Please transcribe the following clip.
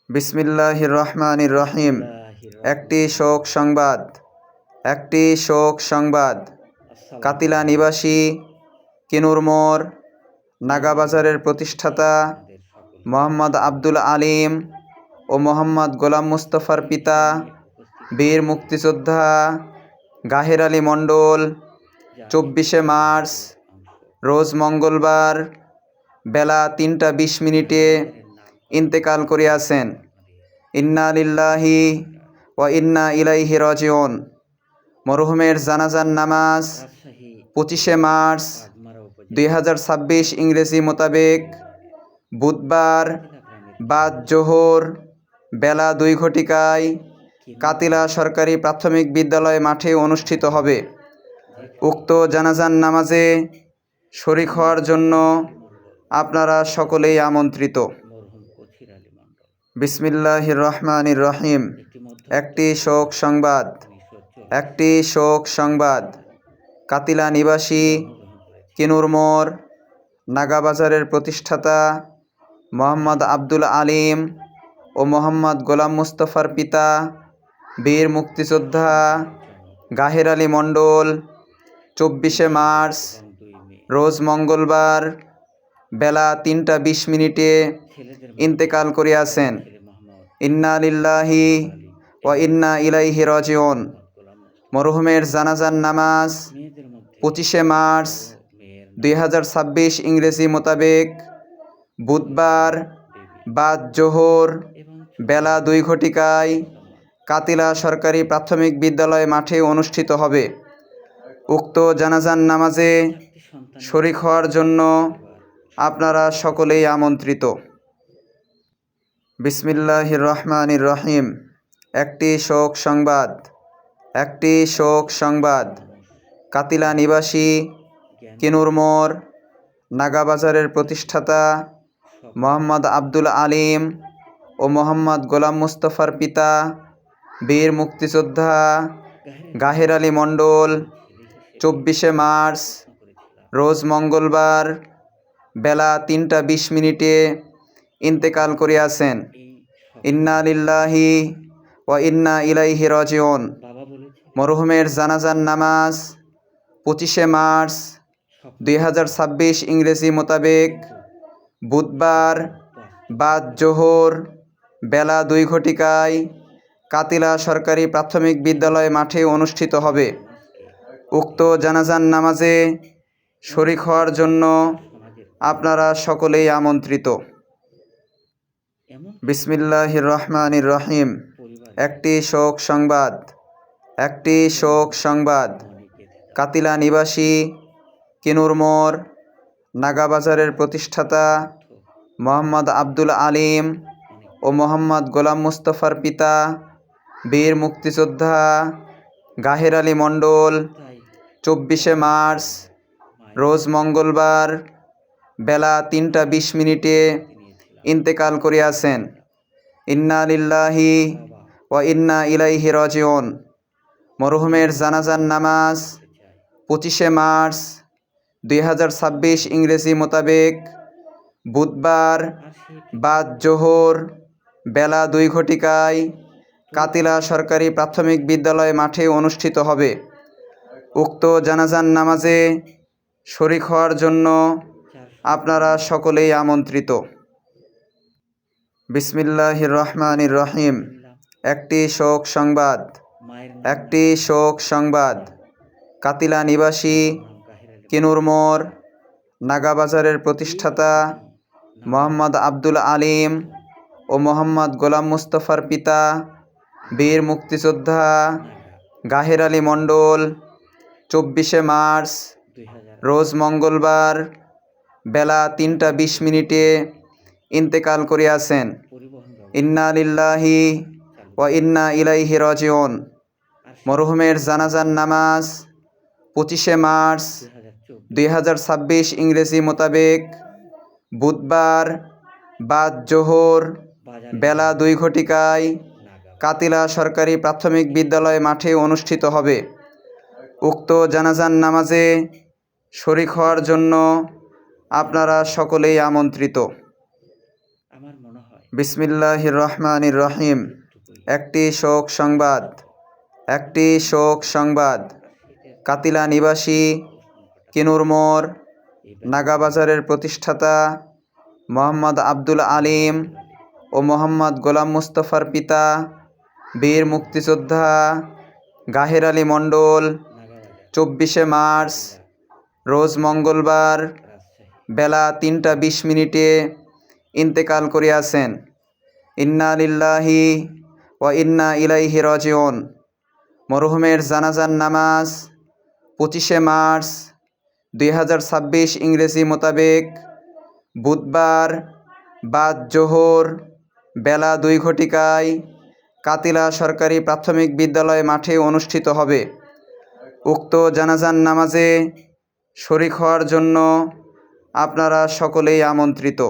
বিসমিল্লাহির রহমানির রহিম। একটি শোক সংবাদ। কাতিলা নিবাসী কিনুর মোড় নাগাবাজারের প্রতিষ্ঠাতা মোহাম্মদ আব্দুল আলিম ও মোহাম্মদ গোলাম মুস্তফার পিতা বীর মুক্তিযোদ্ধা গাহের আলী মণ্ডল 24শে মার্চ রোজ মঙ্গলবার বেলা 3টা 20 মিনিটে ইন্তেকাল করিয়াছেন। ইন্না লিল্লাহি ওয়া ইন্না ইলাইহি রাজিউন। মরহুমের জানাজার নামাজ 25শে মার্চ 2026 ইংরেজি মোতাবেক বুধবার বাদ জোহর বেলা 2 ঘটিকায় কাতিলা সরকারি প্রাথমিক বিদ্যালয় মাঠে অনুষ্ঠিত হবে। উক্ত জানাজার নামাজে শরীক হওয়ার জন্য আপনারা সকলেই আমন্ত্রিত। বিসমিল্লাহির রহমানির রহিম। একটি শোক সংবাদ। কাতিলা নিবাসী কিনুর মোড় নাগাবাজারের প্রতিষ্ঠাতা মোহাম্মদ আব্দুল আলিম ও মোহাম্মদ গোলাম মুস্তফার পিতা বীর মুক্তিযোদ্ধা গাহের আলী মণ্ডল 24শে মার্চ রোজ মঙ্গলবার বেলা 3টা 20 মিনিটে ইন্তেকাল করিয়াছেন। ইন্না লিল্লাহি ওয়া ইন্না ইলাইহি রাজিউন। মরহুমের জানাজার নামাজ 25শে মার্চ 2026 ইংরেজি মোতাবেক বুধবার বাদ জোহর বেলা 2 ঘটিকায় কাতিলা সরকারি প্রাথমিক বিদ্যালয় মাঠে অনুষ্ঠিত হবে। উক্ত জানাজার নামাজে শরীক হওয়ার জন্য আপনারা সকলেই আমন্ত্রিত। বিসমিল্লাহির রহমানির রহিম। একটি শোক সংবাদ। কাতিলা নিবাসী কিনুর মোড় নাগাবাজারের প্রতিষ্ঠাতা মোহাম্মদ আব্দুল আলিম ও মোহাম্মদ গোলাম মুস্তফার পিতা বীর মুক্তিযোদ্ধা গাহের আলী মণ্ডল 24শে মার্চ রোজ মঙ্গলবার বেলা 3টা 20 মিনিটে ইন্তেকাল করিয়াছেন। ইন্না লিল্লাহি ওয়া ইন্না ইলাইহি রাজিউন। মরহুমের জানাজার নামাজ 25শে মার্চ 2026 ইংরেজি মোতাবেক বুধবার বাদ জোহর বেলা 2 ঘটিকায় কাতিলা সরকারি প্রাথমিক বিদ্যালয় মাঠে অনুষ্ঠিত হবে। উক্ত জানাজার নামাজে শরীক হওয়ার জন্য আপনারা সকলেই আমন্ত্রিত। বিসমিল্লাহির রহমানির রহিম। একটি শোক সংবাদ। কাতিলা নিবাসী কিনুর মোড় নাগাবাজারের প্রতিষ্ঠাতা মোহাম্মদ আব্দুল আলিম ও মোহাম্মদ গোলাম মুস্তফার পিতা বীর মুক্তিযোদ্ধা গাহের আলী মণ্ডল 24শে মার্চ রোজ মঙ্গলবার বেলা 3টা 20 মিনিটে ইন্তেকাল করিয়াছেন। ইন্না লিল্লাহি ওয়া ইন্না ইলাইহি রাজিউন। মরহুমের জানাজার নামাজ 25শে মার্চ 2026 ইংরেজি মোতাবেক বুধবার বাদ জোহর বেলা 2 ঘটিকায় কাতিলা সরকারি প্রাথমিক বিদ্যালয় মাঠে অনুষ্ঠিত হবে। উক্ত জানাজার নামাজে শরীক হওয়ার জন্য আপনারা সকলেই আমন্ত্রিত। বিসমিল্লাহির রহমানির রহিম। একটি শোক সংবাদ। কাতিলা নিবাসী কিনুর মোড় নাগাবাজারের প্রতিষ্ঠাতা মোহাম্মদ আব্দুল আলিম ও মোহাম্মদ গোলাম মুস্তফার পিতা বীর মুক্তিযোদ্ধা গাহের আলী মণ্ডল 24শে মার্চ রোজ মঙ্গলবার বেলা 3টা 20 মিনিটে ইন্তেকাল করিয়াছেন। ইন্না লিল্লাহি ওয়া ইন্না ইলাইহি রাজিউন। মরহুমের জানাজার নামাজ 25শে মার্চ 2026 ইংরেজি মোতাবেক বুধবার বাদ জোহর বেলা 2 ঘটিকায় কাতিলা সরকারি প্রাথমিক বিদ্যালয় মাঠে অনুষ্ঠিত হবে। উক্ত জানাজার নামাজে শরীক হওয়ার জন্য আপনারা সকলেই আমন্ত্রিত। বিসমিল্লাহির রহমানির রহিম। একটি শোক সংবাদ। কাতিলা নিবাসী কিনুর মোড় নাগাবাজারের প্রতিষ্ঠাতা মোহাম্মদ আব্দুল আলিম ও মোহাম্মদ গোলাম মুস্তফার পিতা বীর মুক্তিযোদ্ধা গাহের আলী মণ্ডল 24শে মার্চ রোজ মঙ্গলবার বেলা 3টা 20 ইন্তেকাল করিয়াছেন। ইন্না লিল্লাহি ওয়া ইন্না ইলাইহি রাজিউন। মরহুমের জানাজার নামাজ 25শে মার্চ 2026 ইংরেজি মোতাবেক বুধবার বাদ জোহর বেলা 2 কাতিলা সরকারি প্রাথমিক বিদ্যালয় মাঠে অনুষ্ঠিত হবে। উক্ত জানাজার নামাজে শরীক হওয়ার জন্য আপনারা সকলেই আমন্ত্রিত।